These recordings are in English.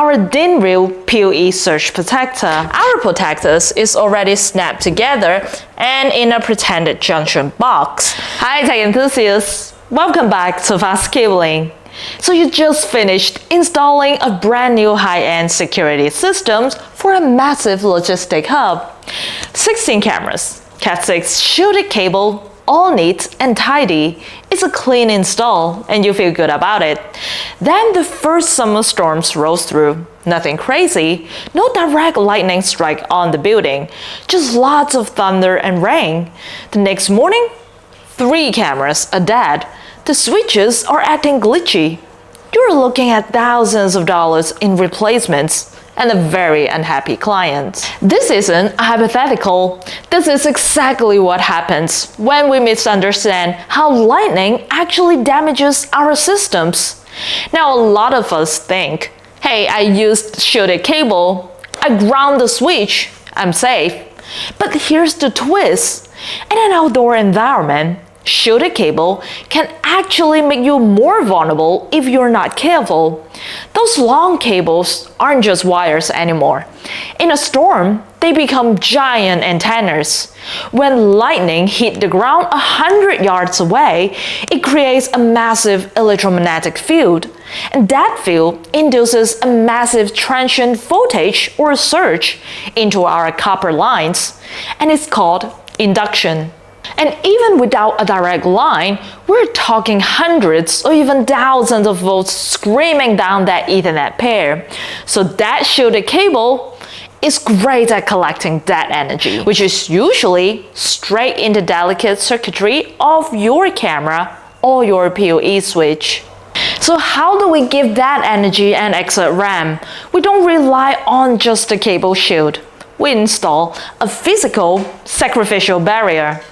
our DIN-rail PoE surge protector. Our protectors is already snapped together and in a pretended junction box. Hi tech enthusiasts, welcome back to FASTCABLING. So you just finished installing a brand new high-end security systems for a massive logistic hub. 16 cameras, Cat6 shielded cable, all neat and tidy. It's a clean install and you feel good about it. Then the first summer storms rolls through. Nothing crazy, no direct lightning strike on the building, just lots of thunder and rain. The next morning, 3 cameras are dead. The switches are acting glitchy. You're looking at thousands of dollars in replacements and a very unhappy client. This isn't a hypothetical. This is exactly what happens when we misunderstand how lightning actually damages our systems. Now, a lot of us think, hey, I used shielded cable, I ground the switch, I'm safe. But here's the twist. In an outdoor environment, shielded cable can actually make you more vulnerable if you're not careful. Those long cables aren't just wires anymore. In a storm, they become giant antennas. When lightning hits the ground 100 yards away, it creates a massive electromagnetic field. And that field induces a massive transient voltage or surge into our copper lines, and it's called induction. And even without a direct line, we're talking hundreds or even thousands of volts screaming down that Ethernet pair. So that shielded cable is great at collecting that energy, which is usually straight into delicate circuitry of your camera or your PoE switch. So how do we give that energy and exert RAM? We don't rely on just the cable shield. We install a physical sacrificial barrier.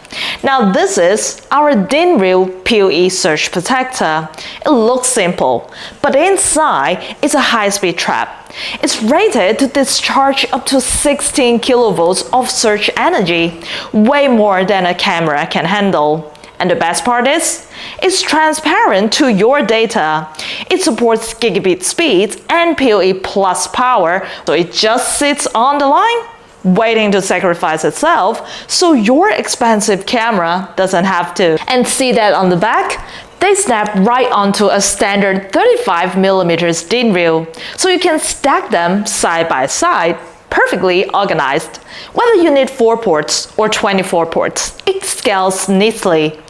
Now this is our DIN-rail PoE surge protector. It looks simple, but inside it's a high-speed trap. It's rated to discharge up to 16 kilovolts of surge energy, way more than a camera can handle. And the best part is, it's transparent to your data. It supports gigabit speeds and PoE plus power, so it just sits on the line, waiting to sacrifice itself, so your expensive camera doesn't have to. And see that on the back? They snap right onto a standard 35mm DIN-rail, so you can stack them side by side, perfectly organized. Whether you need 4 ports or 24 ports, it scales neatly.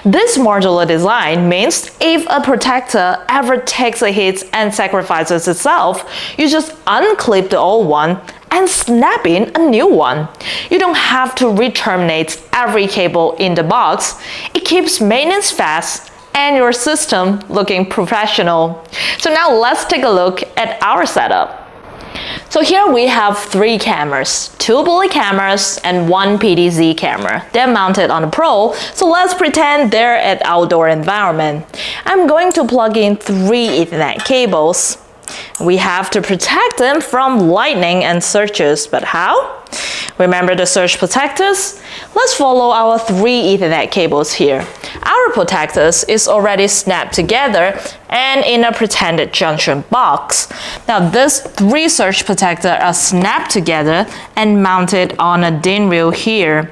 This modular design means if a protector ever takes a hit and sacrifices itself, you just unclip the old one and snap in a new one. You don't have to re-terminate every cable in the box. It keeps maintenance fast and your system looking professional. So now let's take a look at our setup. So here we have 3 cameras, 2 bullet cameras and 1 PTZ camera. They're mounted on the Pro, so let's pretend they're at outdoor environment. I'm going to plug in 3 Ethernet cables. We have to protect them from lightning and surges, but how? Remember the surge protectors? Let's follow our 3 Ethernet cables here. Our protectors is already snapped together and in a pretended junction box. Now these 3 surge protectors are snapped together and mounted on a DIN-rail here.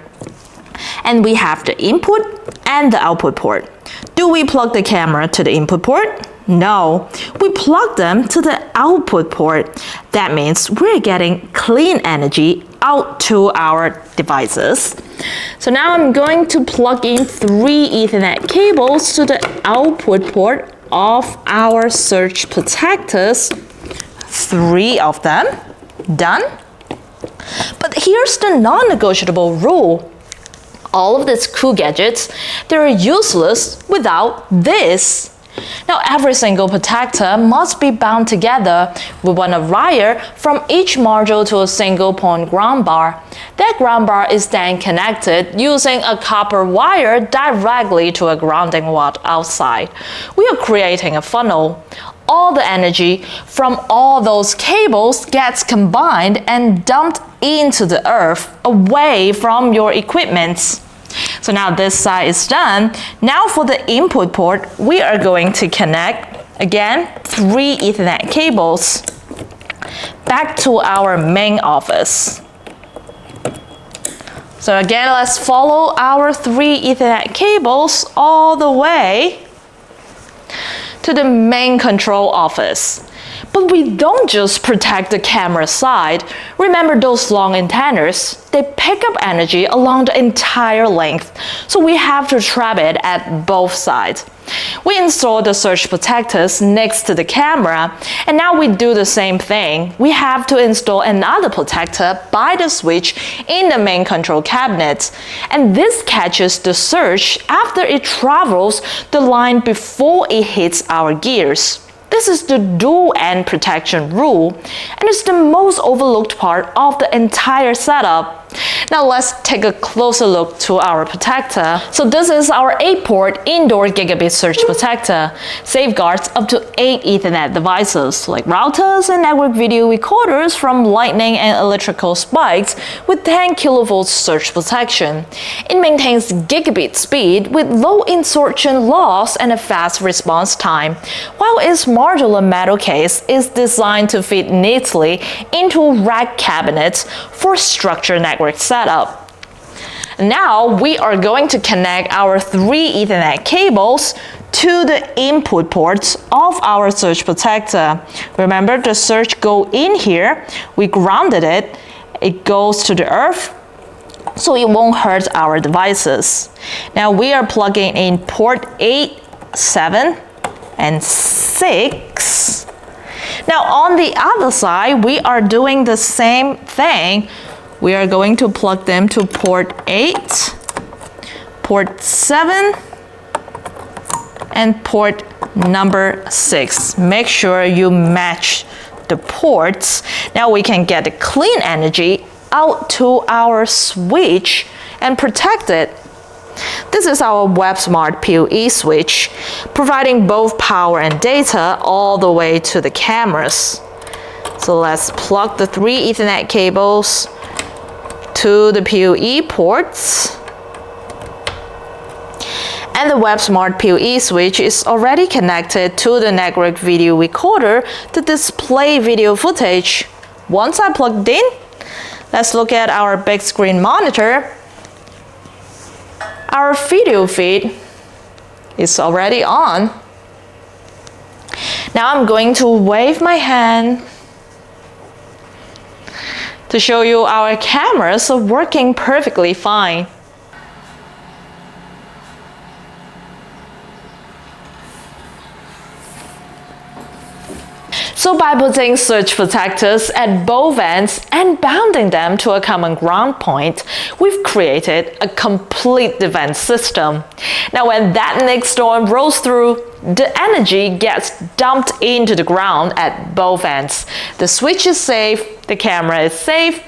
And we have the input and the output port. Do we plug the camera to the input port? No, we plug them to the output port. That means we're getting clean energy out to our devices. So now I'm going to plug in 3 Ethernet cables to the output port of our surge protectors. 3 of them. Done. But here's the non-negotiable rule. All of these cool gadgets, they're useless without this. Now every single protector must be bound together. We want a wire from each module to a single point ground bar. That ground bar is then connected using a copper wire directly to a grounding rod outside. We are creating a funnel. All the energy from all those cables gets combined and dumped into the earth away from your equipment. So now this side is done. Now for the input port, we are going to connect, again, 3 Ethernet cables. back to our main office. So again, let's follow our 3 Ethernet cables all the way to the main control office. But we don't just protect the camera side. Remember those long antennas? They pick up energy along the entire length, so we have to trap it at both sides. We install the surge protectors next to the camera, and now we do the same thing. We have to install another protector by the switch in the main control cabinet, and this catches the surge after it travels the line before it hits our gears. This is the dual end protection rule, and it's the most overlooked part of the entire setup. Now let's take a closer look to our protector. So this is our 8-port indoor gigabit surge protector. Safeguards up to 8 Ethernet devices like routers and network video recorders from lightning and electrical spikes with 10 kV surge protection. It maintains gigabit speed with low insertion loss and a fast response time, while its modular metal case is designed to fit neatly into rack cabinets for structured network setup. Now we are going to connect our 3 Ethernet cables to the input ports of our surge protector. Remember, the surge go in here, we grounded it, it goes to the earth, so it won't hurt our devices. Now we are plugging in port 8, 7, and 6. Now on the other side, we are doing the same thing. We are going to plug them to port 8, port 7, and port number 6. Make sure you match the ports. Now we can get the clean energy out to our switch and protect it. This is our WebSmart PoE switch, providing both power and data all the way to the cameras. So let's plug the 3 Ethernet cables to the PoE ports. And the WebSmart PoE switch is already connected to the network video recorder to display video footage. Once I plugged in, let's look at our big screen monitor. Our video feed is already on. Now I'm going to wave my hand to show you our cameras are working perfectly fine. So by putting surge protectors at both ends and bounding them to a common ground point, we've created a complete defense system. Now when that next storm rolls through, the energy gets dumped into the ground at both ends. The switch is safe, the camera is safe,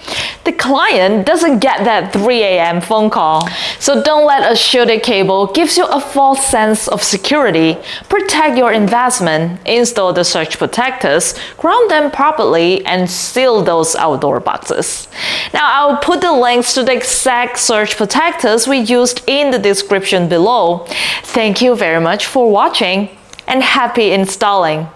the client doesn't get that 3 a.m. phone call. So don't let a shielded cable give you a false sense of security. Protect your investment, install the surge protectors, ground them properly, and seal those outdoor boxes. Now I'll put the links to the exact surge protectors we used in the description below. Thank you very much for watching, and happy installing!